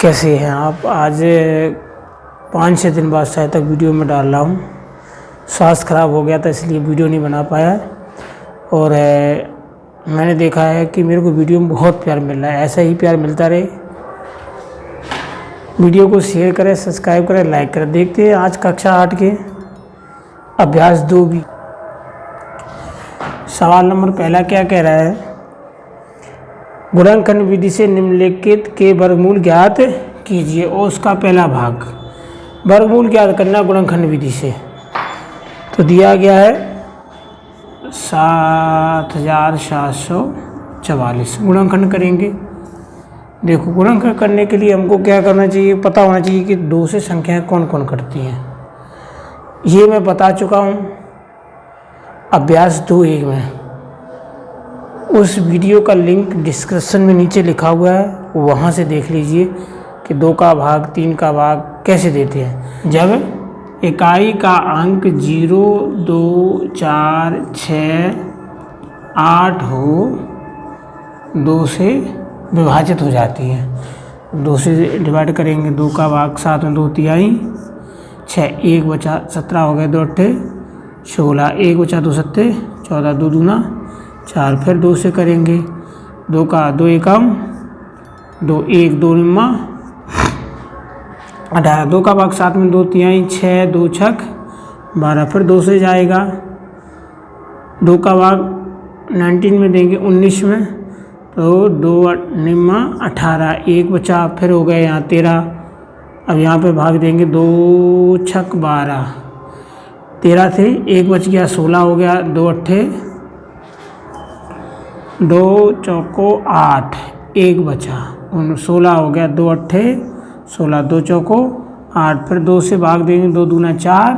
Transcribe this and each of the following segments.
कैसे हैं आप। आज 5-6 दिन बाद शायद तक वीडियो में डाल रहा हूँ। स्वास्थ्य ख़राब हो गया था इसलिए वीडियो नहीं बना पाया। और मैंने देखा है कि मेरे को वीडियो में बहुत प्यार मिल रहा है, ऐसा ही प्यार मिलता रहे। वीडियो को शेयर करें, सब्सक्राइब करें, लाइक करें। देखते हैं आज कक्षा 8 के अभ्यास 2 भी। सवाल नंबर पहला क्या कह रहा है, गुणनखंड विधि से निम्नलिखित के वर्गमूल ज्ञात कीजिए। और उसका पहला भाग वर्गमूल ज्ञात करना गुणनखंड विधि से। तो दिया गया है 7744 गुणनखंड करेंगे। देखो गुणनखंड करने के लिए हमको क्या करना चाहिए, पता होना चाहिए कि 2 से संख्याएं कौन कौन कटती हैं। ये मैं बता चुका हूँ अभ्यास 2.1 में। उस वीडियो का लिंक डिस्क्रिप्शन में नीचे लिखा हुआ है, वहाँ से देख लीजिए कि 2 का भाग 3 का भाग कैसे देते हैं। जब इकाई का अंक 0, 2, 4, 6, 8 हो, 2 से विभाजित हो जाती है। 2 से डिवाइड करेंगे, 2 का भाग 7 में 2 तिहाई 6, 1 बचा 17 हो गए, 2 अट्ठे 16, 1 बचा 2 सत्ते 14, 2 दूना 4। फिर 2 से करेंगे, 2 का 2 एकम 2, 1 2 निम्मा 18, 2 का भाग 7 में 2 तिहाई 6, 2 छक 12। फिर 2 से जाएगा, 2 का भाग 19 में देंगे 19 में, तो 2 निम्मा 18, 1 बचा। फिर हो गए यहाँ 13। अब यहाँ पे भाग देंगे 2 छक 12, 13 थे 1 बच गया 16 हो गया, 2 अट्ठे 2 चौको 8, 1 बचा 16 हो गया, 2 अट्ठे 16, 2 चौको 8। फिर 2 से भाग देंगे, 2 दूना 4,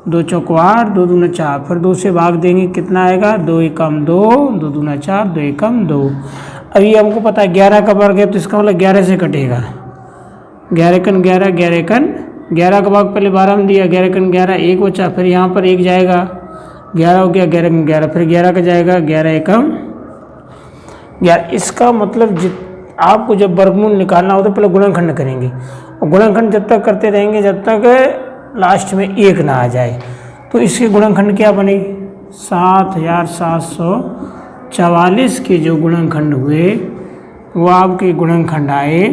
2 चौको 8, 2 दूना 4। फिर 2 से भाग देंगे, कितना आएगा 2 एकम 2, 2 दूना 4, 2 एकम 2। अब ये हमको पता है 11 का वर्ग है, तो इसका मतलब 11 से कटेगा। 11 एकन 11, 11 एकन 11 का भाग पहले 12 में दिया, 11 एकन 11, 1 बचा। फिर यहाँ पर 1 जाएगा, 11 हो गया, 11 एकन 11, फिर 11 का जाएगा 11 एकम 11। इसका मतलब आपको जब वर्गमूल निकालना हो तो पहले गुणनखंड करेंगे, और गुणनखंड जब तक करते रहेंगे जब तक लास्ट में 1 ना आ जाए। तो इसके गुणनखंड क्या बने, 7744 के जो गुणनखंड हुए वो आपके गुणनखंड आए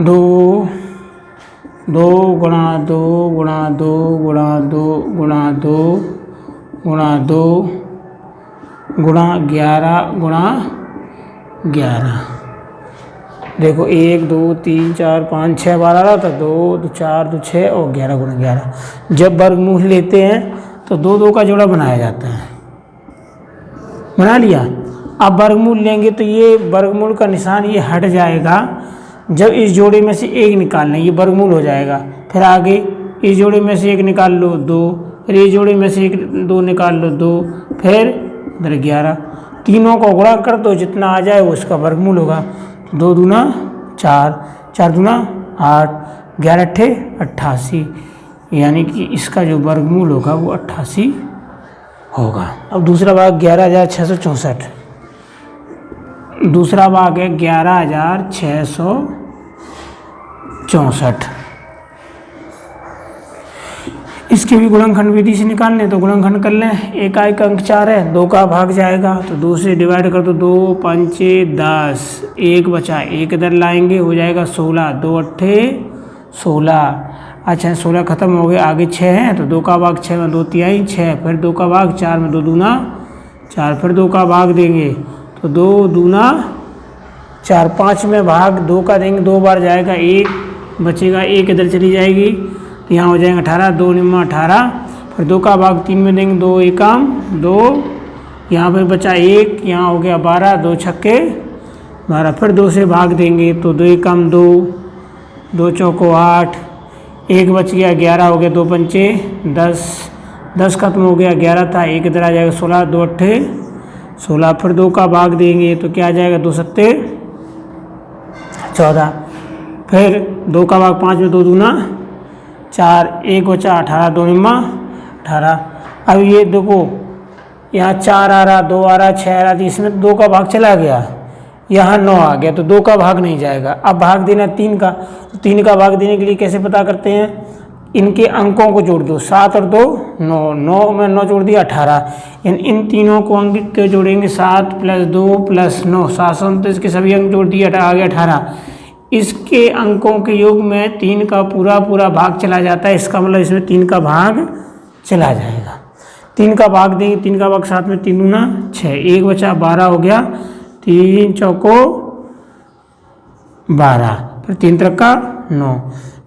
2 गुणा 2 गुणा 2 गुणा 2 गुणा 2 गुणा 2 गुणा 11 गुणा 11। देखो 1 2 3 4 5 6 बार आ रहा था, 2 2 4 2 6 और 11 गुणा 11। जब वर्गमूल लेते हैं तो 2 2 का जोड़ा बनाया जाता है। बना लिया। अब वर्गमूल लेंगे तो ये वर्गमूल का निशान ये हट जाएगा जब इस जोड़े में से 1 निकालना, ये वर्गमूल हो जाएगा। फिर आगे इस जोड़े में से 1 निकाल लो 2, फिर इस जोड़े में से 2 निकाल लो 2, फिर इधर 11। तीनों को गुणा कर दो, जितना आ जाए वो उसका वर्गमूल होगा। 2 दूना 4, 4 दूना 8, 11 अट्ठे 88, यानी कि इसका जो वर्गमूल होगा वो 88 होगा। अब दूसरा भाग 11,664, दूसरा भाग है 11,664। इसके भी गुणनखंड विधि से निकालने, तो गुणनखंड कर लें। इकाई का अंक 4 है, 2 का भाग जाएगा तो 2 से डिवाइड कर दो, 2 पंचे 10, 1 बचा 1 इधर लाएंगे, हो जाएगा 16, 2 अट्ठे 16। अच्छा 16 खत्म हो गए, आगे 6 हैं तो 2 का भाग 6 में 2 तिहाई 6, फिर 2 का भाग 4 में 2 दूना 4, फिर 2 का भाग देंगे तो 2 दूना 4, 5 में भाग 2 का देंगे, 2 बार जाएगा, 1 बचेगा, 1 इधर चली जाएगी, यहाँ हो जाएगा 18, 2 निम्मा 18। फिर 2 का भाग 3 में देंगे, 2 एकम 2, यहाँ पर बचा 1, यहाँ हो गया 12, 2 छक्के 12। फिर 2 से भाग देंगे तो 2 एकम 2, 2 चौको 8, 1 बच गया, 11 हो गया, 2 पंचे 10, 10 खत्म हो गया, 11 था 1 इधर आ जाएगा 16, 2 अट्ठे 16। फिर 2 का भाग देंगे तो क्या आ जाएगा, 2 सत्ते 14। फिर 2 का भाग 5 में 2 दूना 4, 1 बचा 18, 2 निम्मा 18। अब ये देखो यहाँ 4 आ रहा, 2 आ रहा, 6 आ रहा, तो इसमें 2 का भाग चला गया, यहाँ 9 आ गया तो 2 का भाग नहीं जाएगा। अब भाग देना 3 का, तो 3 का भाग देने के लिए कैसे पता करते हैं, इनके अंकों को जोड़ दो, 7 और 2 9, 9 में 9 जोड़ दिया 18, यानी इन तीनों को अंक के जोड़ेंगे 7 + 2 + 9, 729 के सभी अंक जोड़ दिए, आ गया 18। इसके अंकों के योग में 3 का पूरा भाग चला जाता है, इसका मतलब इसमें 3 का भाग चला जाएगा। 3 का भाग देंगे, 3 का भाग 7 में 3 दूना 6, 1 बचा 12 हो गया, 3 चौको 12, फिर 3 त्रिका 9,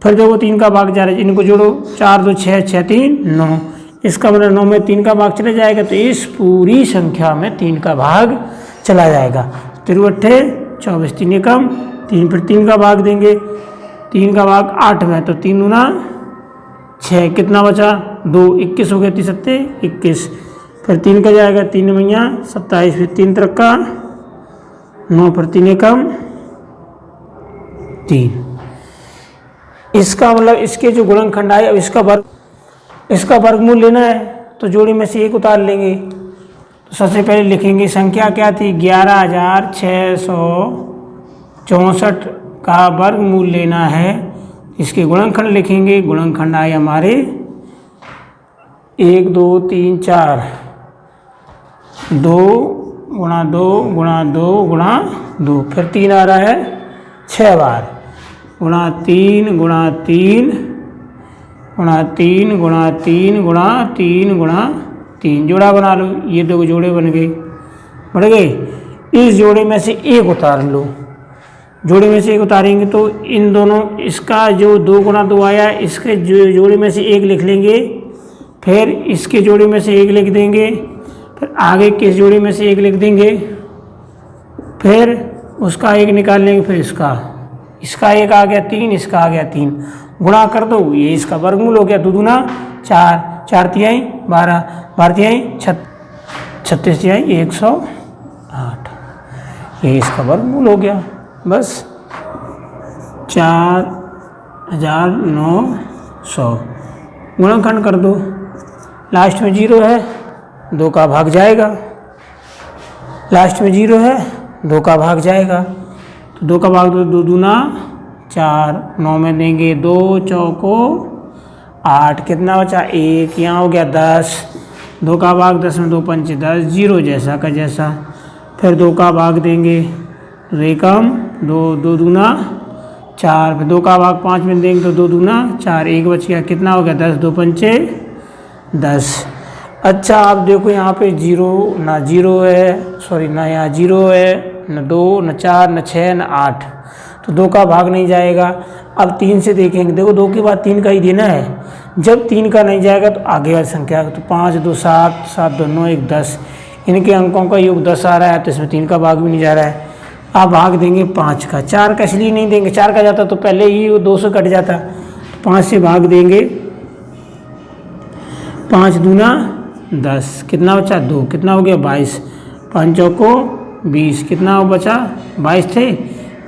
फिर देखो 3 का भाग जा रहा है, इनको जोड़ो 4 2 6, 6 3 9, इसका मतलब 9 में 3 का भाग चला जाएगा, तो इस पूरी संख्या में 3 का भाग चला जाएगा। 3 अट्ठे 24, 3 एकम 3, फिर 3 का भाग देंगे, 3 का भाग 8 में, तो 3 दूना 6, कितना बचा 2, 21 हो गया, 3 सत्ते 21, फिर 3 का जाएगा 3 मैया 27, फिर 3 त्रिका 9, फिर 3 एकम 3। इसका मतलब इसके जो गुणनखंड आए, अब इसका वर्गमूल लेना है, तो जोड़ी में से 1 उतार लेंगे। तो सबसे पहले लिखेंगे संख्या क्या थी, 11,664 का वर्गमूल लेना है। इसके गुणनखंड लिखेंगे, गुणनखंड आए हमारे 1 2 3 4, 2 गुणा 2 गुणा 2 गुणा 2, फिर 3 आ रहा है 6 बार, गुणा 3 गुणा 3 गुणा 3 गुणा 3 गुणा 3 गुणा 3, जोड़ा बना लो, ये 2 जोड़े बन गए, बढ़ गए। इस जोड़े में से 1 उतार लो, जोड़े में से 1 उतारेंगे तो इन दोनों, इसका जो 2 गुणा 2 आया, इसके जोड़े में से 1 लिख लेंगे, फिर इसके जोड़े में से 1 लिख देंगे, फिर आगे के जोड़े में से 1 लिख देंगे, फिर उसका 1 निकाल लेंगे, फिर इसका 1 आ गया 3, इसका आ गया 3, गुणा कर दो, ये इसका वर्गमूल हो गया, 2 दूना 4, 4 तिहाई 12, 12 तिहाई 36 तिहाई 108, ये इसका वर्गमूल हो गया। बस 4,900, गुणनखंड कर दो, लास्ट में 0 है, 2 का भाग जाएगा, लास्ट में 0 है, 2 का भाग जाएगा, तो 2 का भाग 2 दूना 4, 9 में देंगे 2 चौको 8, कितना बचा 1, यहाँ हो गया 10, 2 का भाग 10 में 2 पंचे 10, 0 जैसा का जैसा, फिर 2 का भाग देंगे, एकम 2 2 दूना 4, फिर 2 का भाग 5 में देंगे तो 2 दूना 4, 1 बच गया, कितना हो गया 10, 2 पंचे 10। अच्छा आप देखो यहाँ पे 0 ना 0 है, सॉरी ना यहाँ 0 है, न 2 न 4 न 6 न 8, तो 2 का भाग नहीं जाएगा। अब 3 से देखेंगे, देखो 2 के बाद 3 का ही देना है, जब 3 का नहीं जाएगा तो आगे वाली संख्या, तो 5 2 7, 7 2 9 1 10, इनके अंकों का योग 10 आ रहा है, तो इसमें 3 का भाग भी नहीं जा रहा है। आप भाग देंगे 5 का, 4 का इसलिए नहीं देंगे, 4 का जाता तो पहले ही वो 2 से कट जाता, 5 से भाग देंगे, 5 दूना 10, कितना बचा 2, कितना हो गया 22, 5 चौको 20, कितना हो बचा 22 थे,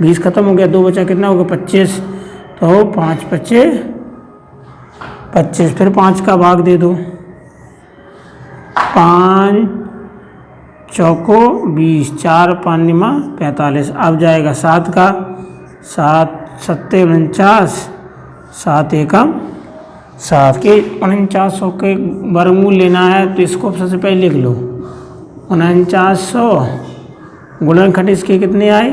20 खत्म हो गया, 2 बचा, कितना हो गया 25, तो 5 25, फिर 5 का भाग दे दो, 5 चौको 20, 4 5 निमा 45, अब जाएगा 7 का, 7 7 49, 7 एकम 7 के 4900 के वर्गमूल लेना है, तो इसको सबसे पहले लिख लो, 4900 गुणनखंड इसके कितने आए,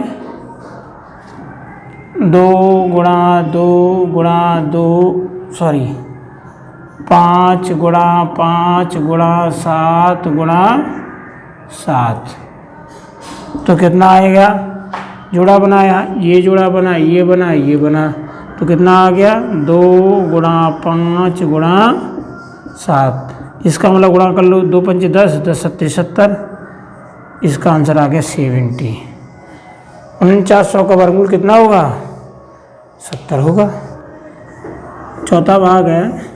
2 गुणा 2 गुणा 2 सॉरी 5 गुणा 5 गुणा 7 गुणा 7, तो कितना आएगा, जोड़ा बनाया, ये जोड़ा बना, ये बना, ये बना, तो कितना आ गया 2 गुणा 5 गुणा 7, इसका मतलब गुणा कर लो, 2 पंचे 10, 10 सत्ते 70, इसका आंसर आ गया 70। 4900 का वर्गमूल कितना होगा 70 होगा। चौथा भाग है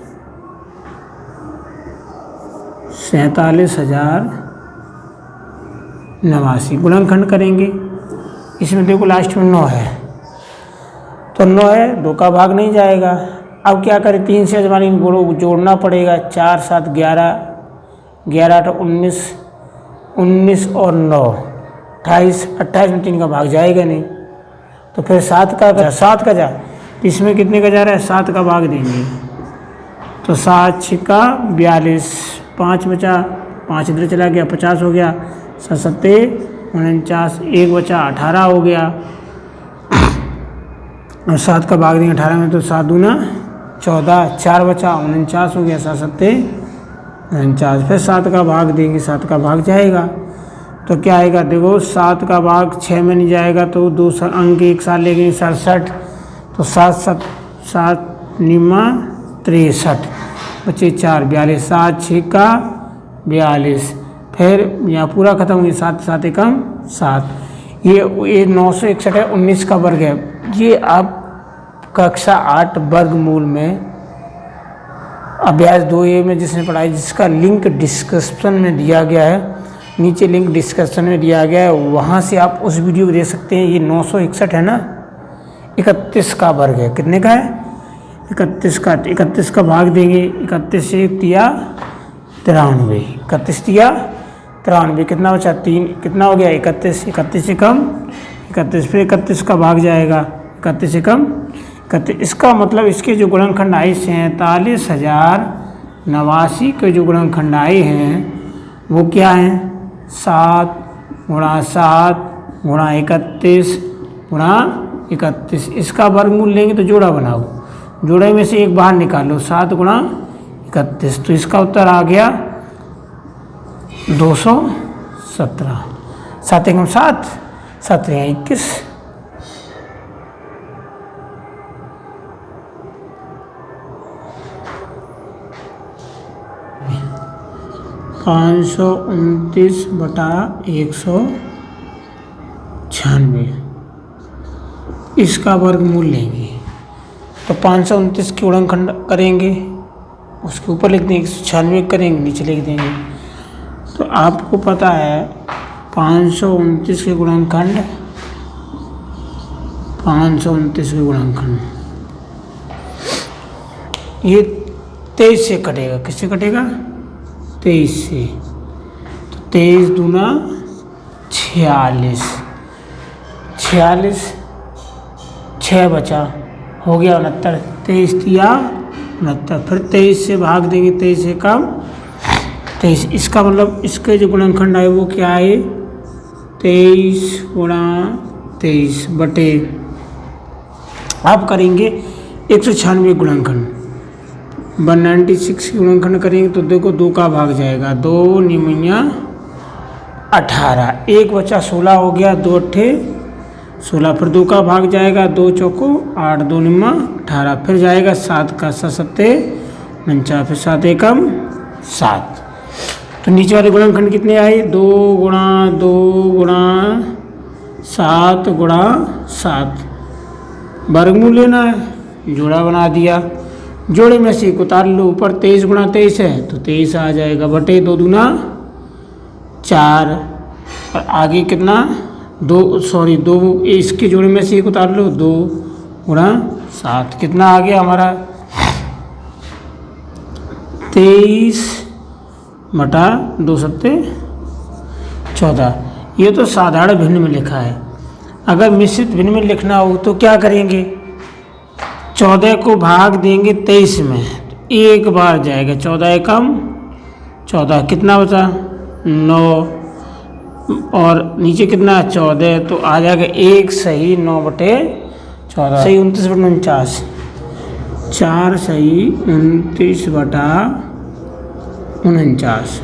47,089, गुणनखंड करेंगे, इसमें देखो लास्ट में 9 है, तो 9 है, 2 का भाग नहीं जाएगा। अब क्या करें, 3 से हमारी जोड़ना पड़ेगा, 4 7 11, 11 8 19, 19 और 9, 28, 28 में 3 का भाग जाएगा नहीं, तो फिर 7 का जा, तो इसमें कितने का जा रहा है, 7 का भाग देंगे, तो 7 छिक्का 42, 5 बचा, 5 इधर चला गया, 50 हो गया, 7 सत्ते 49, 1 बचा 18 हो गया, और 7 का भाग देंगे 18 में, तो 7 दूना 14, 4 बचा 49 हो गया, 7 सत्ते 49, फिर 7 का भाग देंगे, 7 का भाग जाएगा, तो क्या आएगा, देखो 7 का भाग 6 में नहीं जाएगा, तो 2 अंक एक साथ ले गए 67, तो 7 निमा 63 बचे 4, 42, 7 छिक्का 42, फिर यहाँ पूरा खत्म हुई, 7 7 एकम 7, ये 961 है, 19 का वर्ग है। ये आप कक्षा 8 वर्गमूल में अभ्यास 2A में जिसने पढ़ाई, जिसका लिंक डिस्क्रिप्शन में दिया गया है, नीचे लिंक डिस्क्रिप्शन में दिया गया है, वहाँ से आप उस वीडियो को देख सकते हैं। ये 961 है ना, 31 का वर्ग है, कितने का है, 31 का भाग देंगे, 31 से 93, 31 तिया 93, कितना बचा 3, कितना हो गया 31 से कम 31, फिर 31 का भाग जाएगा, 31 से कम 31, इसका मतलब इसके जो गुणनखंड आए 47,089 के जो गुणनखंड आए हैं वो क्या हैं, 7 गुणा 7 गुणा 31 गुणा 31, इसका वर्गमूल लेंगे तो जोड़ा बनाओ, जोड़े में से एक बाहर निकालो, 7 गुणा 31, तो इसका उत्तर आ गया 217, 7 एकम 7, 7 21, 529/196, इसका वर्गमूल लेंगे, तो 529 के गुणनखंड करेंगे, उसके ऊपर लिख देंगे, 196 करेंगे, नीचे लिख देंगे, तो आपको पता है 529 के गुणनखंड, 529 के गुणनखंड ये 23 से कटेगा, किससे कटेगा, 23 से, तो 23 दूना 46, 6 बचा, हो गया 69, 23 तिया 69, फिर 23 से भाग देंगे, 23 से कम 23, इसका मतलब इसके जो गुणनखंड आए वो क्या है, 23 गुणा 23 बटे, आप करेंगे 196 गुणनखंड, 196 गुणनखंड करेंगे तो देखो 2 का भाग जाएगा, 2 निमिया 18, 1 बचा 16 हो गया, 2 अट्ठे 16, फिर 2 का भाग जाएगा, 2 चौको 8, 2 निम्मा 18, फिर जाएगा 7 का 7 सत्ते 49, फिर 7 एकम 7, तो नीचे वाले गुणनखंड कितने आए, 2 गुणा 2 गुणा 7 गुणा 7, वर्गमूल लेना है, जोड़ा बना दिया, जोड़े में से एक उतार लो, ऊपर 23 गुणा 23 है तो 23 आ जाएगा, बटे 2 दूना 4, और आगे कितना 2 इसके जोड़े में से एक उतार लो, 2 गुणा 7, कितना आ गया हमारा 23 बटा 2 सत्ते 14। ये तो साधारण भिन्न में लिखा है, अगर मिश्रित भिन्न में लिखना हो तो क्या करेंगे, 14 को भाग देंगे 23 में, एक बार जाएगा, 14 एकम 14, कितना बचा 9, और नीचे कितना 14, तो आ जाएगा 1 सही 9 बटे 14 सही 29 बटा 49, 4 सही 29 बटा 49।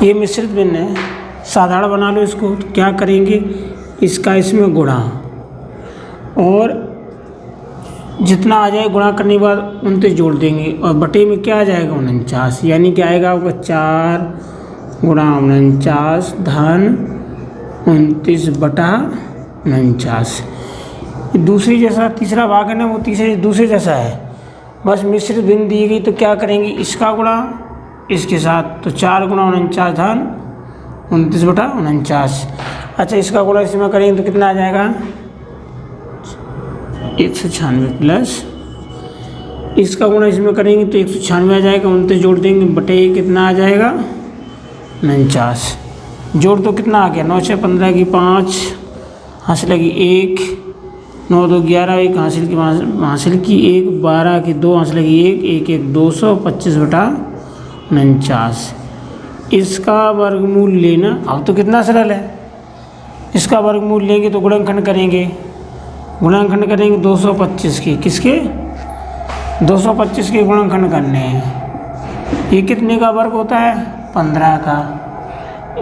ये मिश्रित भिन्न है, साधारण बना लो इसको, तो क्या करेंगे, इसका इसमें गुणा, और जितना आ जाए गुणा करने के बाद 29 जोड़ देंगे, और बटे में क्या आ जाएगा 49, यानी क्या आएगा आपका 4 गुणा 49 धन 29 बटा 49। दूसरी जैसा तीसरा भाग है ना, वो दूसरे जैसा है, बस मिश्रित भिन्न दी गई तो क्या करेंगे, इसका गुणा इसके साथ, तो 4 गुणा 49 धन 29 बटा 49। अच्छा, इसका गुणा इसमें करेंगे तो कितना आ जाएगा 196 प्लस, इसका गुणा इसमें करेंगे तो 196 आ जाएगा, 29 जोड़ देंगे, बटे कितना आ जाएगा 49। जोड़ तो कितना आ गया, 9 6 15 की 5, हासिल लगी 1, 9 2 11, 1 हासिल की 1, 12 की 2 हासिल लगी 1, 1 1 225/49। इसका वर्गमूल लेना। अब तो कितना सरल है, इसका वर्गमूल लेंगे तो गुणनखंड करेंगे 225 के, किसके 225 के गुणनखंड करने हैं। ये कितने का वर्ग होता है, 15 का।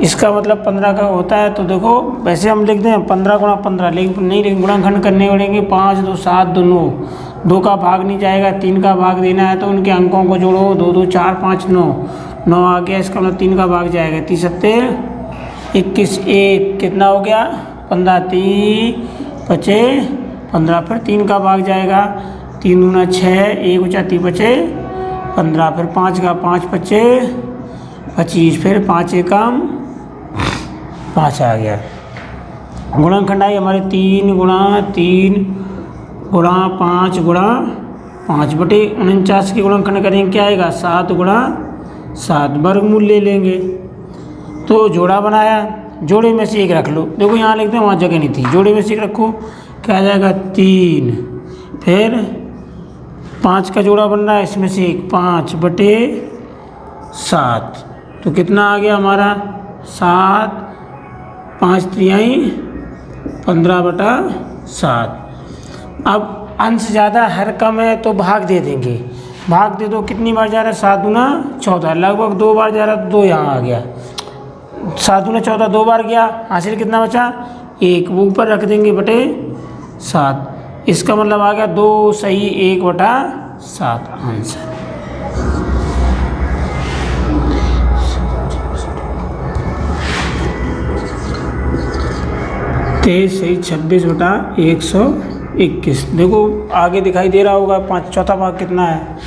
इसका मतलब 15 का होता है। तो देखो वैसे हम लिख दें 15 गुणा 15, लेकिन नहीं, लेकिन गुणनखंड करने पड़ेंगे। 5 2 7 2 9, 2 का भाग नहीं जाएगा, 3 का भाग देना है। तो उनके अंकों को जोड़ो, 2 2 4 5 9, 9 आ गया, इसका मतलब 3 का भाग जाएगा। 3 7 21, 1 कितना हो गया 15, 3 5 15, फिर 3 का भाग जाएगा। 3 दूना 6, 1 बचा 3 बचे 15, फिर 5 का 5 बचे 25, फिर 5 एकम 5 आ गया। गुणनखंड आई हमारे 3 गुणा 3 गुणा 5 गुणा 5/49 की गुणनखंड करेंगे, क्या आएगा 7 गुणा 7। वर्गमूल ले लेंगे तो जोड़ा बनाया, जोड़े में से एक रख लो। देखो यहाँ लिखते हैं, वहाँ जगह नहीं थी, जोड़े में से एक रखो, क्या आ जाएगा 3। फिर 5 का जोड़ा बन रहा है, इसमें से एक 5/7, तो कितना आ गया हमारा 7, 5 3 15/7। अब अंश ज़्यादा हर कम है तो भाग दे देंगे। भाग दे दो, कितनी बार जा रहा है 7 दूना 14, लगभग 2 बार जा रहा है, 2 यहाँ आ गया। 7 दूना 14 2 बार गया, हासिल कितना बचा 1, वो ऊपर रख देंगे /7। इसका मतलब आ गया 2 सही 1/7 आंसर। तेईस सही 26/121। देखो आगे दिखाई दे रहा होगा 5 चौथा भाग कितना है।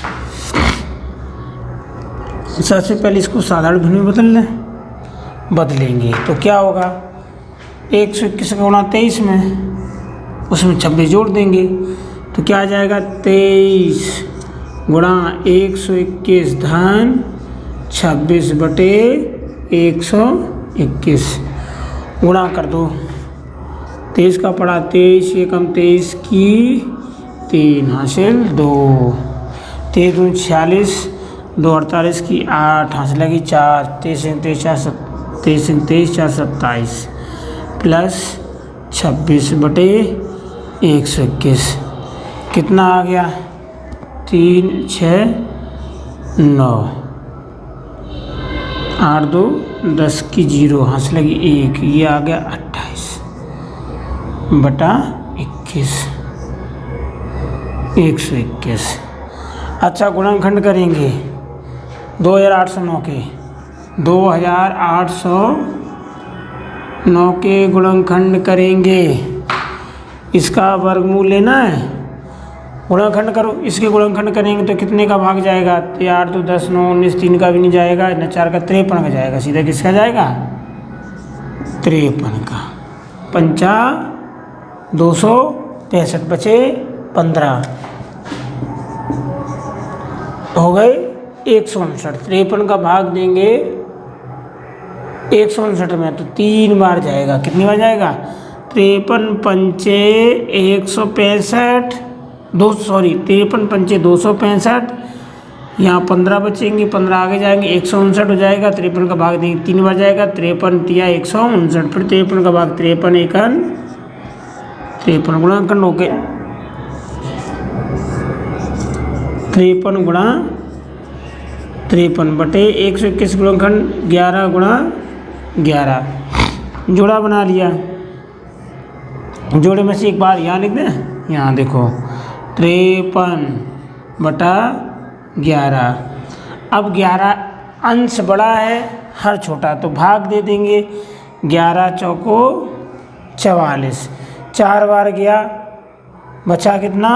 सबसे पहले इसको साधारण भिन्न में बदलेंगे तो क्या होगा 121 का गुणा 23 में, उसमें 26 जोड़ देंगे तो क्या आ जाएगा 23 गुणा 121 धन 26/121 गुणा कर दो। 23 का पड़ा 23, एकम 23 की 3 हासिल 2, 23 दूनी 46, 2 48 की 8 हासिल लगी 4, 23 23 4 27 प्लस 26/121 कितना आ गया 3 6 9, 8 2 10 की 0 हासिल लगी 1, ये आ गया 28/21 121। अच्छा गुणनखंड करेंगे 2809 के 2809 के गुणनखंड करेंगे। इसका वर्गमूल लेना है, गुणनखंड करो। इसके गुणनखंड करेंगे तो कितने का भाग जाएगा 8 2 10 9 19, 3 का भी नहीं जाएगा, न 4 का 53 का जाएगा, सीधा किसका जाएगा 53 का। 5 265 बचे 15 हो गए 159। 53 का भाग देंगे 159 में तो 3 बार जाएगा। कितनी बार जाएगा 53 पंचे 165, 53 पंचे 265, यहाँ 15 बचेंगे, 15 आगे जाएंगे 159 हो जाएगा। 53 का भाग देंगे 3 बार जाएगा, 53 तिया 159, फिर 53 का भाग 53 एकन 53 गुणनखंड हो गए 53 गुणा 53/121 गुणनखंड 11 गुणा 11 जोड़ा बना लिया। जोड़े में से एक बार यहाँ लिख दें, यहाँ देखो 53/11। अब 11 अंश बड़ा है, हर छोटा, तो भाग दे देंगे। 11 चौको 44, 4 बार गया, बचा कितना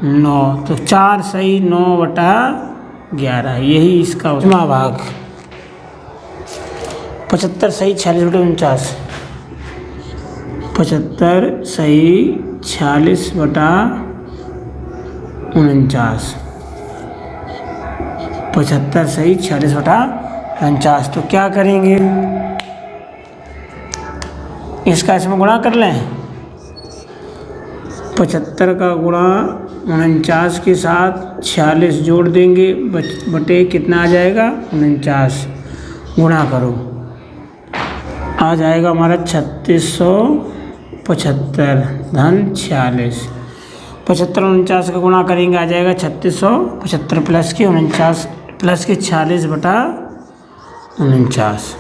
9, तो 4 सही 9/11, यही इसका उसमा भाग। 75 सही 46/49, 75 सही 46/49, 75 सही 46/49। तो क्या करेंगे इसका इसमें गुणा कर लें। 75 का गुणा 49 के साथ 46 जोड़ देंगे, बटे कितना आ जाएगा 49, गुणा करो, आ जाएगा हमारा 3675 धन 46। 75 49 का गुणा करेंगे, आ जाएगा 3675 प्लस के 49 प्लस के 46 बटा 49।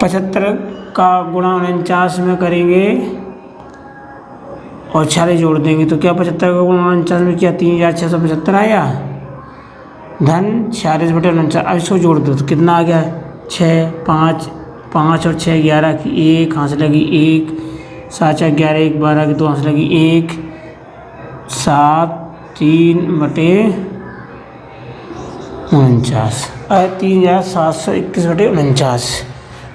पचहत्तर का गुणा 49 में करेंगे और 46 जोड़ देंगे तो क्या 75 का गुणा 49 में क्या 3675 आया धन 46 बटे 49। अब इसको जोड़ दो तो कितना आ गया 6 5 5 और 6 11 की 1 हाथ लगी 1 7 11 1 12 की 2 हाथ लगी 1 7 3 बटे 49 3721 बटे 49।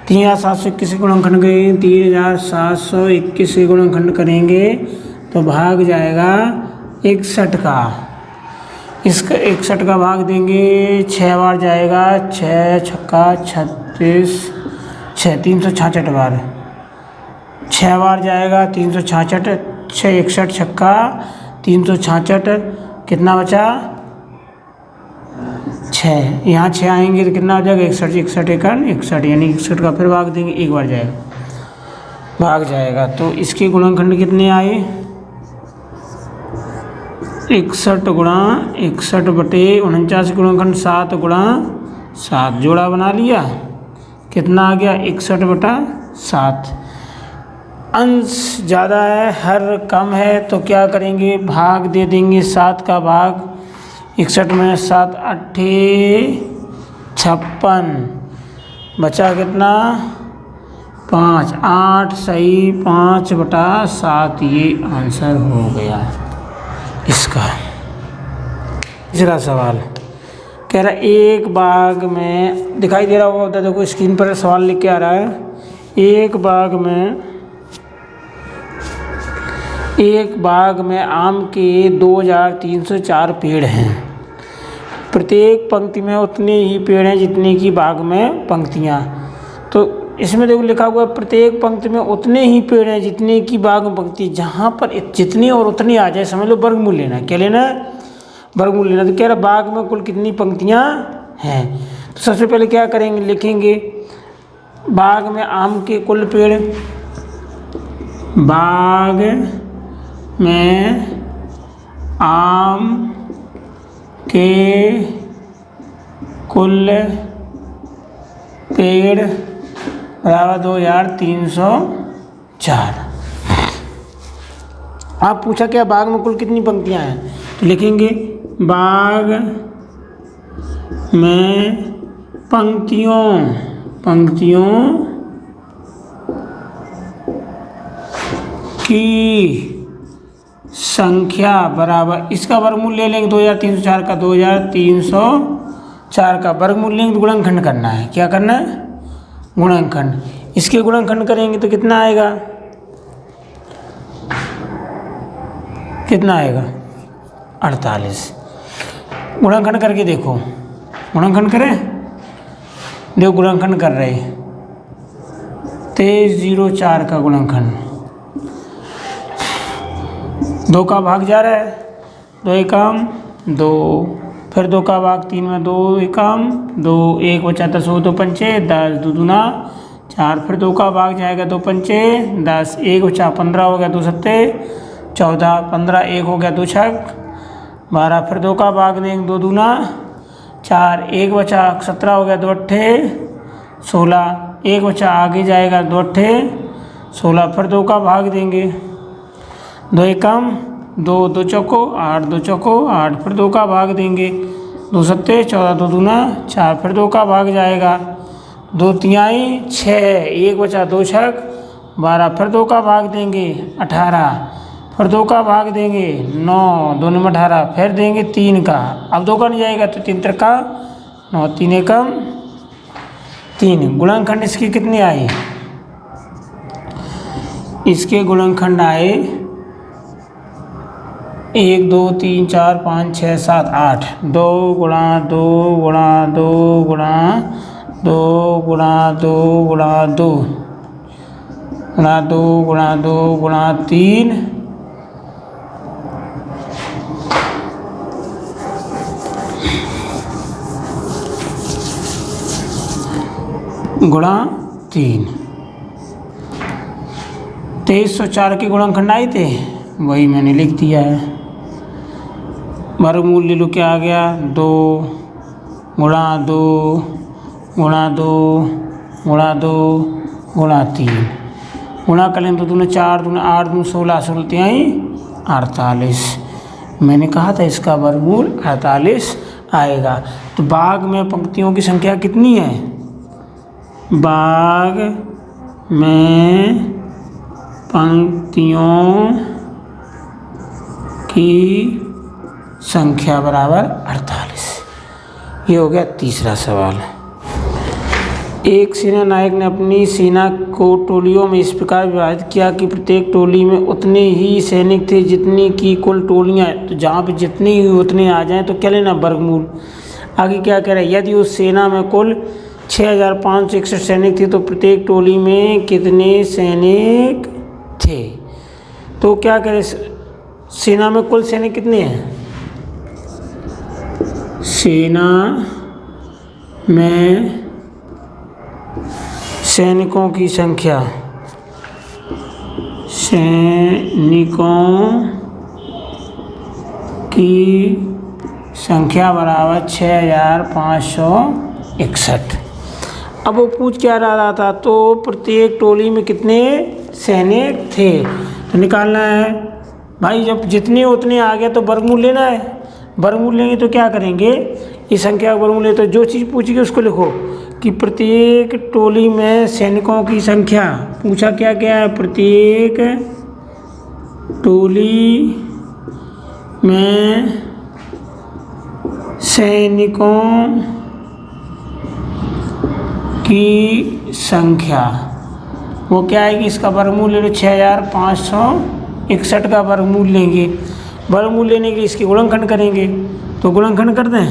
3721 के गुणनखंड करेंगे 3721 के गुणनखंड करेंगे तो भाग जाएगा 61 का। इसका 61 का भाग देंगे 6 बार जाएगा 6 छक्का 36 6 366 बार 6 बार जाएगा 366 6 61 छक्का 366 कितना बचा 6 यहाँ 6 आएंगे तो कितना हो जाएगा 61 61 61 यानी 61 का फिर भाग देंगे एक बार जाएगा भाग जाएगा तो इसके गुणनखंड कितने आए 61 गुणा 61 बटे 49 गुणनखंड 7 गुणा 7 जोड़ा बना लिया कितना आ गया 61 बटा 7। अंश ज़्यादा है हर कम है तो क्या करेंगे भाग दे देंगे 7 का भाग 61 में 7 8 56 बचा कितना 5 8 सही 5 बटा 7 ये आंसर हो गया इसका। तीसरा सवाल कह रहा है एक बाग में दिखाई दे रहा होगा देखो स्क्रीन पर सवाल लिख के आ रहा है एक बाग में आम के 2304 पेड़ हैं। प्रत्येक पंक्ति में उतने ही पेड़ हैं जितने की बाग में पंक्तियाँ। तो इसमें देखो लिखा हुआ है प्रत्येक पंक्ति में उतने ही पेड़ हैं जितने की बाग में पंक्ति। जहाँ पर जितने और उतने आ जाए समझ लो वर्गमूल लेना है। क्या लेना है वर्गमूल लेना। तो कह रहा बाग में कुल कितनी पंक्तियाँ हैं। तो सबसे पहले क्या करेंगे लिखेंगे बाग में आम के कुल पेड़ बाग में आम के कुल पेड़ बराबर 2304। आप पूछा क्या बाग में कुल कितनी पंक्तियां हैं तो लिखेंगे बाग में पंक्तियों की संख्या बराबर इसका वर्गमूल ले लेंगे 2304 का 2304 का वर्गमूल लेंगे तो गुणनखंड करना है। क्या करना है गुणनखंड। इसके गुणनखंड करेंगे तो कितना आएगा 48। गुणनखंड करके देखो गुणनखंड करें देखो गुणनखंड कर रहे 2304 का गुणनखंड 2 का भाग जा रहा है 2 एकम 2 फिर 2 का भाग 3 में 2 एकम 2 1 बचा 10 हो 2 पंचे 10 2 दूना 4 फिर 2 का भाग जाएगा 2 पंचे 10 1 बचा 15 हो गया 2 सत्ते 14 15 1 हो गया 2 छक 12 फिर 2 का भाग देंगे 2 दूना 4 1 बचा 17 हो गया 2 अट्ठे 16 1 बचा आगे जाएगा 2 अट्ठे 16 फिर 2 का भाग देंगे 2 एकम 2 2 चौको 8 2 चौको 8 फिर 2 का भाग देंगे 2 सत्ते 14 2 दूना 4 फिर 2 का भाग जाएगा 2 तिहाई 6 1 बचा 2 छक 12 फिर 2 का भाग देंगे 18 फिर 2 का भाग देंगे 9 2 में 18 फिर देंगे 3 का अब 2 का नहीं जाएगा तो 3 त्रिका 9 3 एकम 3। गुणनखंड इसके कितने आए इसके गुणनखंड आए 1 2 3 4 5 6 7 8 2 गुणा 2 गुणा 2 गुणा 2 गुणा 2 गुणा 2 गुणा 2 गुणा 2 गुणा 3 गुणा 3। 2304 के गुणनखंड आए थे, वही मैंने लिख दिया है। वर्गमूल ले लो, क्या आ गया 2 गुणा 2 गुणा 2 गुणा 2 गुणा 3। गुणा करें तो दूना 4 दूना 8 दूना 16 16 तिहाई 48। मैंने कहा था इसका वर्गमूल 48 आएगा। तो भाग में पंक्तियों की संख्या कितनी है? भाग में पंक्तियों की संख्या बराबर 48। ये हो गया तीसरा सवाल। एक सेना नायक ने अपनी सेना को टोलियों में इस प्रकार विभाजित किया कि प्रत्येक टोली में उतने ही सैनिक थे जितनी की कुल टोलियां। तो जहाँ पे जितनी ही उतने आ जाएं तो क्या लेना? वर्गमूल। आगे क्या कह रहा है? यदि उस सेना में कुल 6561 सैनिक थे तो प्रत्येक टोली में कितने सैनिक थे? तो क्या करें, सेना में कुल सैनिक कितने हैं? सेना में सैनिकों की संख्या, सैनिकों की संख्या बराबर 6561। अब वो पूछ क्या रहा था? तो प्रत्येक टोली में कितने सैनिक थे तो निकालना है भाई। जब जितने उतने आ गया तो वर्गमूल लेना है। वर्गमूल लेंगे तो क्या करेंगे, इस संख्या का वर्गमूल ले तो जो चीज़ पूछेगी उसको लिखो कि प्रत्येक टोली में सैनिकों की संख्या। पूछा क्या क्या है? प्रत्येक टोली में सैनिकों की संख्या, वो क्या आएगी? इसका वर्गमूल ले लो, 6561 का वर्गमूल लेंगे। वर्गमूल लेने के लिए इसके गुणनखंड करेंगे। तो गुणनखंड कर दें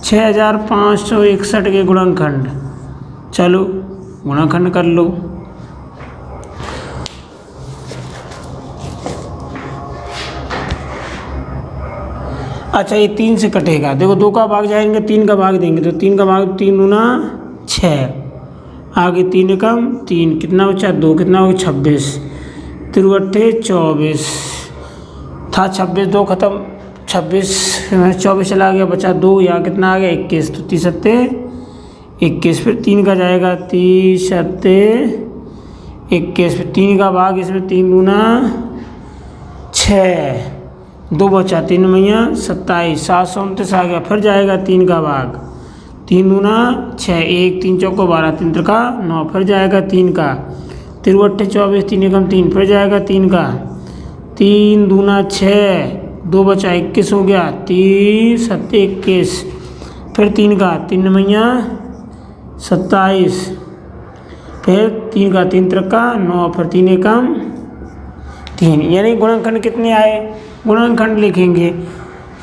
6561 के गुणनखंड। चलो गुणनखंड कर लो। अच्छा, ये 3 से कटेगा। देखो 2 का भाग जाएंगे, 3 का भाग देंगे तो 3 का भाग 3 दूना 6, आगे 3 कम 3, कितना बचा 2, कितना हो 26, 3 अट्ठे 24 था, 26 2 खत्म, 26 24 चला गया, बचा 2, यहाँ कितना आ गया 21, तो 30 सत्ते 21, फिर 3 का जाएगा 30 सत्ते 21, फिर 3 का भाग इसमें 3 दूना 6, 2 बचा 3 मैया 27, 729 आ गया, फिर जाएगा 3 का भाग, 3 दूना 6, 1 3 चौको 12, 3 त्रिका 9, फिर जाएगा 3 का, 3 अट्ठे 24, 3 एकम 3, फिर जाएगा 3 का, 3 दूना 6, 2 बचा 21 हो गया, 30 सत्ते 21, फिर 3 का 3 मैया 27, फिर 3 का 3 त्रिका 9, फिर 3 एकम 3, यानी गुणनखंड कितने आए? गुणनखंड लिखेंगे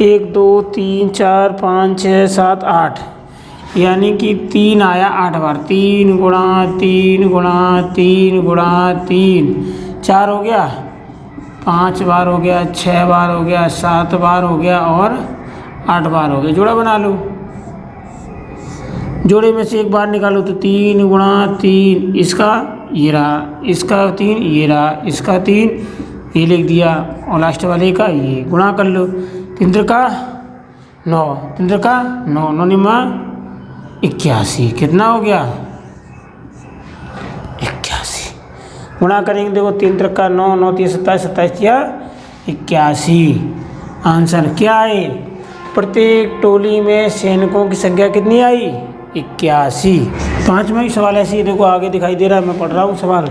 1 2 3 4 5 6 7 8, यानी कि 3 आया 8 बार, 3 गुणा 3 गुणा 3 गुणा 3, 4 हो गया, 5 बार हो गया, 6 बार हो गया, 7 बार हो गया और 8 बार हो गया। जोड़ा बना लो, जोड़े में से एक बार निकालो तो 3 गुणा 3, इसका ये रहा, इसका 3 ये रहा, इसका 3 ये लिख दिया और लास्ट वाले का ये, गुणा कर लो, 3 त्रिका 9, 3 त्रिका 9, 9 निमा 81, कितना हो गया 81, गुणा करेंगे देखो 3 त्रिका 9, 9 3 27, 27 या 81। आंसर क्या है? प्रत्येक टोली में सैनिकों की संख्या कितनी आई? 81। 5वां ही सवाल ऐसे ही देखो आगे दिखाई दे रहा है, मैं पढ़ रहा हूँ सवाल।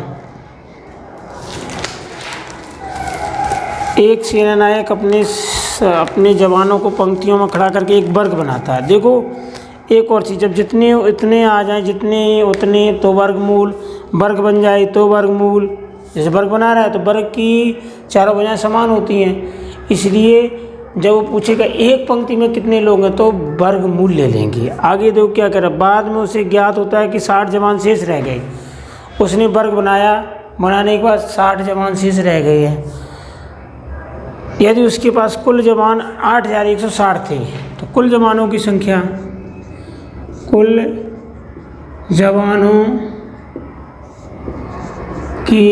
एक सेनानायक अपने जवानों को पंक्तियों में खड़ा करके एक वर्ग बनाता है। देखो एक और चीज़, जब जितने उतने आ जाए, जितने उतने तो वर्गमूल, वर्ग बन जाए तो वर्गमूल। जैसे वर्ग बना रहा है तो वर्ग की चारों भुजाएं समान होती हैं, इसलिए जब वो पूछेगा एक पंक्ति में कितने लोग हैं तो वर्गमूल ले लेंगे। आगे देखो क्या कर रहा है, बाद में उसे ज्ञात होता है कि 60 जवान शेष रह गए। उसने वर्ग बनाया, बनाने के बाद 60 जवान शेष रह गए हैं। यदि उसके पास कुल जवान 8160 थे तो कुल जवानों की संख्या, कुल जवानों की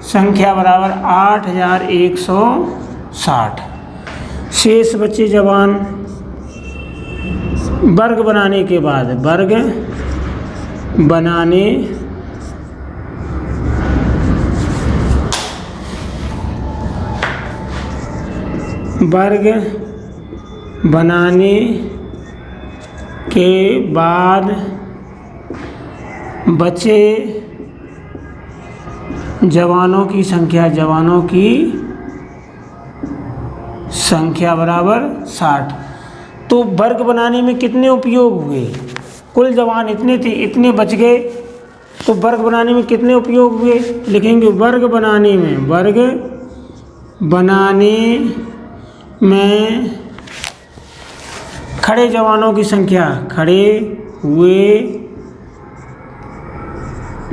संख्या बराबर 8160। शेष बचे जवान वर्ग बनाने के बाद, वर्ग बनाने के बाद बचे जवानों की संख्या बराबर 60। तो वर्ग बनाने में कितने उपयोग हुए, कुल जवान इतने थे, इतने बच गए, तो वर्ग बनाने में कितने उपयोग हुए लिखेंगे। वर्ग बनाने में खड़े जवानों की संख्या, खड़े हुए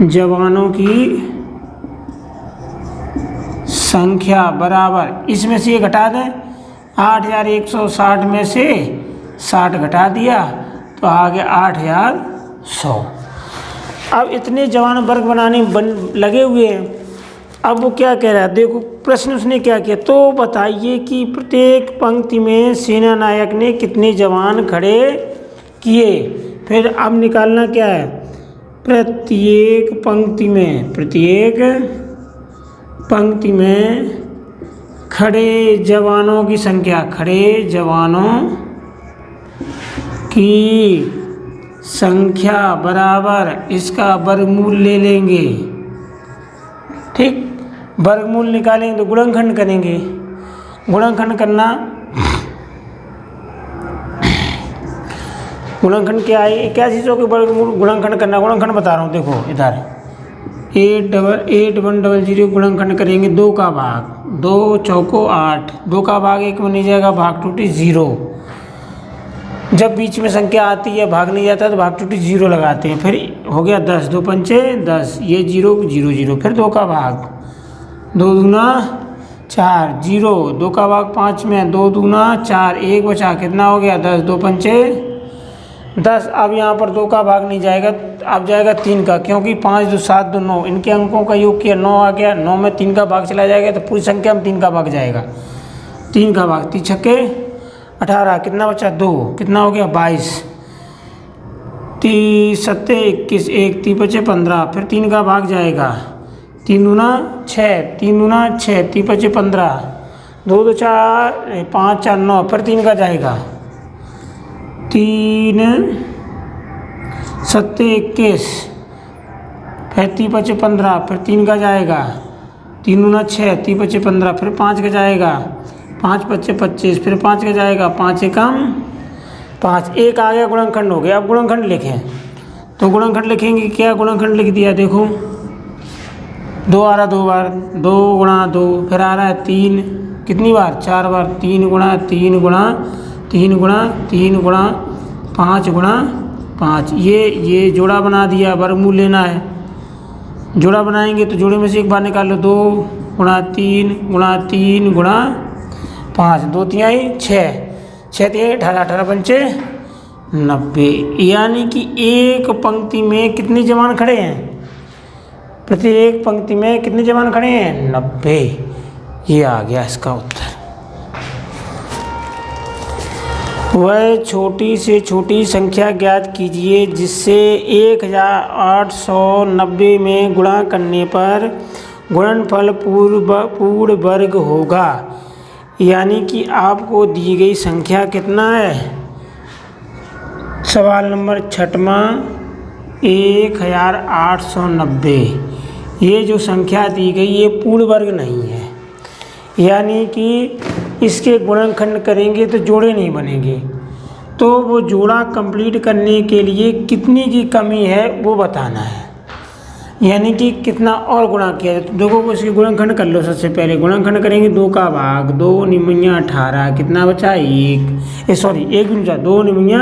जवानों की संख्या बराबर, इसमें से ये घटा दें, 8160 में से 60 घटा दिया तो आ गया 8100। अब इतने जवान वर्ग बनाने लगे हुए हैं। अब वो क्या कह रहा है, देखो प्रश्न उसने क्या किया, तो बताइए कि प्रत्येक पंक्ति में सेना नायक ने कितने जवान खड़े किए। फिर अब निकालना क्या है, प्रत्येक पंक्ति में खड़े जवानों की संख्या, खड़े जवानों की संख्या बराबर इसका वर्गमूल ले लेंगे। ठीक, वर्गमूल निकालेंगे तो गुणनखंड करेंगे। गुणनखंड करना, गुणनखंड क्या है, क्या चीज़ों के वर्गमूल गुणनखंड करना, गुणनखंड बता रहा हूँ। देखो इधर 8100 गुणनखंड करेंगे 2 का भाग, 2 चौको 8, 2 का भाग 1 में नहीं जाएगा, भाग टूटी 0। जब बीच में संख्या आती है भाग नहीं जाता तो भाग टूटी 0 लगाते हैं। फिर हो गया 10, 2 पंचे 10, ये 0 0 0, फिर 2 का भाग, 2 दूना 4, 0, 2 का भाग 5 में, 2 दूना 4, 1 बचा, कितना हो गया 10, 2 पंचे 10। अब यहाँ पर 2 का भाग नहीं जाएगा, अब जाएगा 3 का, क्योंकि 5 2 7 2 9, इनके अंकों का योग किया 9 आ गया, 9 में 3 का भाग चला जाएगा तो पूरी संख्या में 3 का भाग जाएगा। 3 का भाग 3 छक्के 18, कितना बचा 2, कितना हो गया 22, 3 सत्ते 21, 1 3 बचे 15, फिर 3 का भाग जाएगा, 3 दूना 6, 3 दूना 6, 3 बचे 15, 2 2 4 5 4 9, फिर 3 का जाएगा, 3 सत्ते 21, फिर 3 बचे 15, फिर 3 का जाएगा, 3 दूना 6, 3 बचे 15, फिर 5 का जाएगा, 5 बचे 25, फिर 5 का जाएगा, 5 एकम 5, 1 आ गया, गुणनखंड हो गया। अब गुणनखंड लिखें तो गुणनखंड लिखेंगे, क्या गुणनखंड लिख दिया, देखो 2 आ रहा 2 बार, 2 गुणा 2, फिर आ रहा है 3, कितनी बार 4 बार, 3 गुणा 3 गुणा 3 गुणा 3 गुणा 5 गुणा 5, ये जोड़ा बना दिया, वर्गमूल लेना है। जोड़ा बनाएंगे तो जोड़े में से एक बार निकाल लो, 2 गुणा 3 गुणा 3 गुणा 5, 2 तिहाई 6, 6 तिहाई 18, 18 पंचे 90। यानी कि एक पंक्ति में कितने जवान खड़े हैं, प्रत्येक पंक्ति में कितने जवान खड़े हैं 90। ये आ गया इसका उत्तर। वह छोटी से छोटी संख्या ज्ञात कीजिए जिससे 1890 में गुणा करने पर गुणनफल पूर्ण वर्ग होगा। यानी कि आपको दी गई संख्या कितना है, सवाल नंबर 6वां 1890। ये जो संख्या दी गई ये पूर्ण वर्ग नहीं है, यानी कि इसके गुणनखंड करेंगे तो जोड़े नहीं बनेंगे। तो वो जोड़ा कंप्लीट करने के लिए कितनी की कमी है वो बताना है। यानी कि कितना और गुणा किया जाए। तो देखो इसके गुणनखंड कर लो। सबसे पहले गुणनखंड करेंगे 2 का भाग 2 निमैया 18, कितना बचा 1, सॉरी 1 भी नहीं बचा, 2 निमैया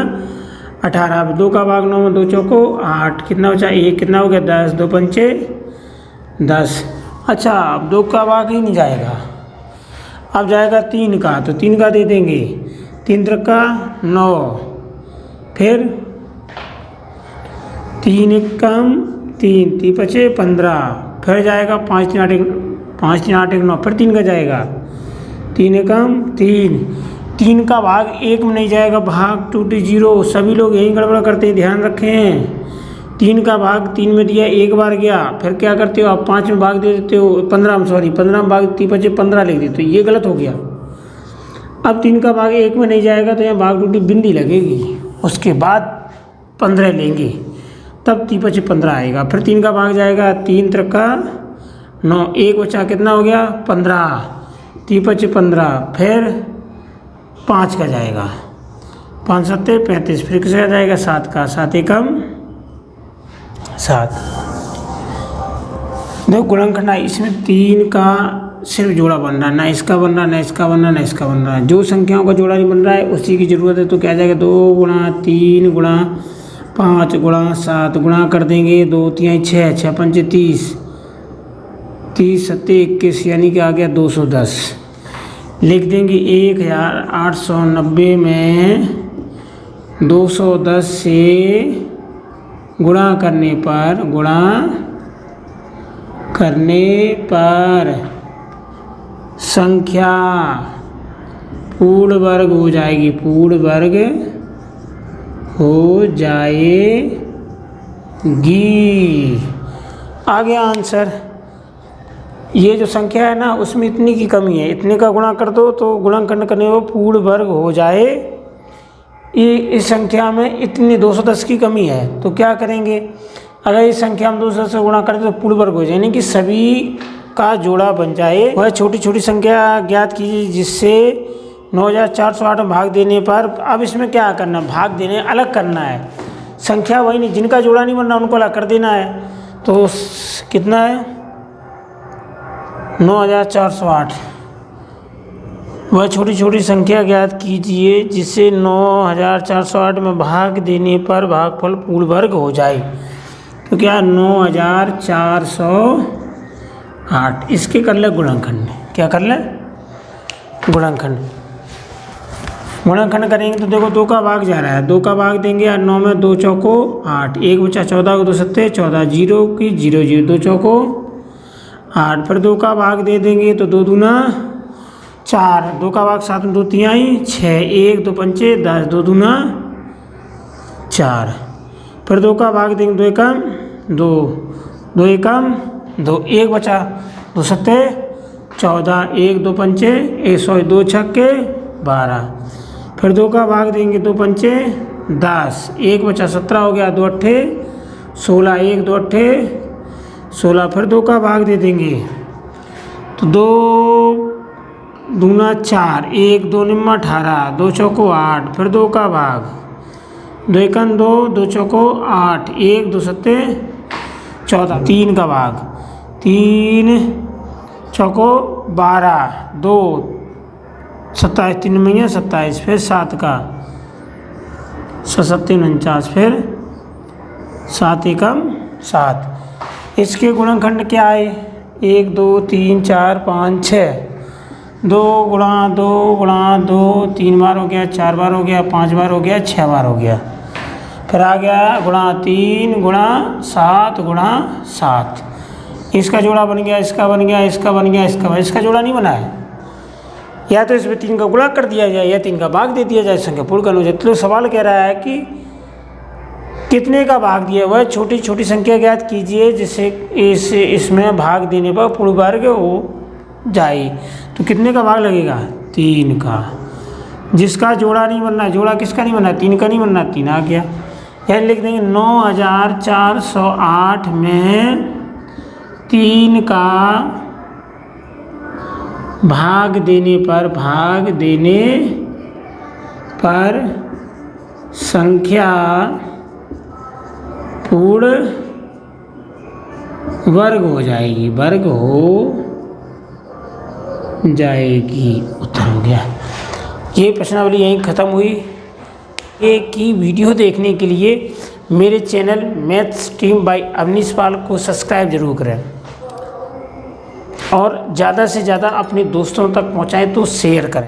18, 2 का भाग 9 में 2 चौको 8, कितना बचा 1, कितना हो गया 10, 2 पंचे 10। अच्छा अब 2 का भाग ही नहीं जाएगा, अब जाएगा 3 का, तो 3 का दे देंगे, 3 त्रिका 9, फिर 3 एकम 3, 3 पचे 15, फिर जाएगा 5 3 8 1 9, फिर 3 का जाएगा, 3 एकम 3, 3 का भाग 1 में नहीं जाएगा, भाग टूटे 0। सभी लोग यही गड़बड़ करते हैं, ध्यान रखें। 3 का भाग 3 में दिया, एक बार गया, फिर क्या करते हो आप 5 में भाग दे देते हो, 15 में, सॉरी 15 में भाग 3 पचे 15 लिख देते हो, ये गलत हो गया। अब 3 का भाग 1 में नहीं जाएगा तो यहाँ भाग टूटी बिंदी लगेगी, उसके बाद 15 लेंगे, तब 3 पचे 15 आएगा। फिर 3 का भाग जाएगा, 3 त्रिका 9, 1 बचा, कितना हो गया 15, 3 पचे 15, फिर 5 का जाएगा, 5 सत्ते 35, फिर किसका जाएगा 7 का, 7 एकम 7। देखो गुणनखंड इसमें 3 का सिर्फ जोड़ा बन रहा है, ना इसका बन रहा, ना इसका बन रहा, ना इसका बन रहा है। जो संख्याओं का जोड़ा नहीं बन रहा है उसी की ज़रूरत है। तो क्या जाएगा 2 गुणा 3 गुणा 5 गुणा 7 गुणा कर देंगे, 2 3 6, 6 पंचे 30, 30 सत्ते 21, यानी कि आ गया 210। लिख देंगे 1890 में 210 से गुणा करने पर संख्या पूर्ण वर्ग हो जाएगी, पूर्ण वर्ग हो जाएगी। आ गया आंसर। ये जो संख्या है ना उसमें इतनी की कमी है, इतने का गुणा कर दो तो गुणनखंड करने में पूर्ण वर्ग हो जाए। ये इस संख्या में इतनी 210 की कमी है, तो क्या करेंगे, अगर इस संख्या में 210 से गुणा करें तो पूर्ण वर्ग हो जाए, यानी कि सभी का जोड़ा बन जाए। वह छोटी छोटी संख्या ज्ञात कीजिए जिससे 9408 में भाग देने पर, अब इसमें क्या करना, भाग देने अलग करना है, संख्या वही नहीं, जिनका जोड़ा नहीं बनना उनको अलग कर देना है। तो कितना है 9408, वह छोटी छोटी संख्या ज्ञात कीजिए जिससे 9408 में भाग देने पर भागफल पूर्ण वर्ग हो जाए। तो क्या 9408, इसके कर ले गुणनखंड, क्या कर ले गुणनखंड। गुणनखंड करेंगे तो देखो 2 का भाग जा रहा है, 2 का भाग देंगे और 9 में 2 चौको 8, 1 बचा 14 को 2 सत्ते 14, 0 की 0 0, 2 चौको 8, फिर 2 का भाग दे देंगे तो 2 दूना 4, 2 का भाग 7 में 2 तिहाई 6, 1 2 पंचे 10, 2 दूना 4, फिर 2 का भाग देंगे 2 एकम 2, 2 एकम 2, 1 बचा 2 सत्ते 14, 1 2 पंचे 2 छक्के 12, फिर 2 का भाग देंगे 2 पंचे 10, 1 बचा 17 हो गया, 2 अट्ठे 16, 1 2 अट्ठे 16, फिर 2 का भाग दे देंगे तो 2 दूना 4, 1 2 निम्मा 18, 2 चौको 8, फिर 2 का भाग 2 एकम 2, 2 चौको 8, 1 2 सत्ते 14, 3 का भाग 3 चौको 12, 2 27, 3 में 27, फिर 7 का 7 49, फिर 7 एकम 7। इसके गुणनखंड क्या है 1 2 3 4 5 6, 2 गुणा 2 गुणा 2 3 बार हो गया, 4 बार हो गया, 5 बार हो गया, 6 बार हो गया, फिर आ गया गुणा 3 गुणा 7 गुणा 7। इसका जोड़ा बन गया, इसका बन गया, इसका बन गया, इसका जोड़ा नहीं बना है। या तो इसमें 3 का गुणा कर दिया जाए या 3 का भाग दे दिया जाए, संख्या पूर्ण कर लो जाए। तो सवाल कह रहा है कि कितने का भाग दिया हुआ है, छोटी छोटी संख्या ज्ञात कीजिए जिससे इसमें भाग देने पर पूर्ण वर्ग हो जाए। तो कितने का भाग लगेगा 3 का, जिसका जोड़ा नहीं बनना, जोड़ा किसका नहीं बनना 3 का नहीं बनना, 3 आ गया। यानी लिख देंगे 9408 में 3 का भाग देने पर संख्या पूर्ण वर्ग हो जाएगी, वर्ग हो जाएगी। उत्तर हो गया। ये प्रश्नावली यहीं ख़त्म हुई। एक ही वीडियो देखने के लिए मेरे channel maths team by Avnish Pal को सब्सक्राइब जरूर करें और ज़्यादा से ज़्यादा अपने दोस्तों तक पहुँचाएं तो शेयर करें।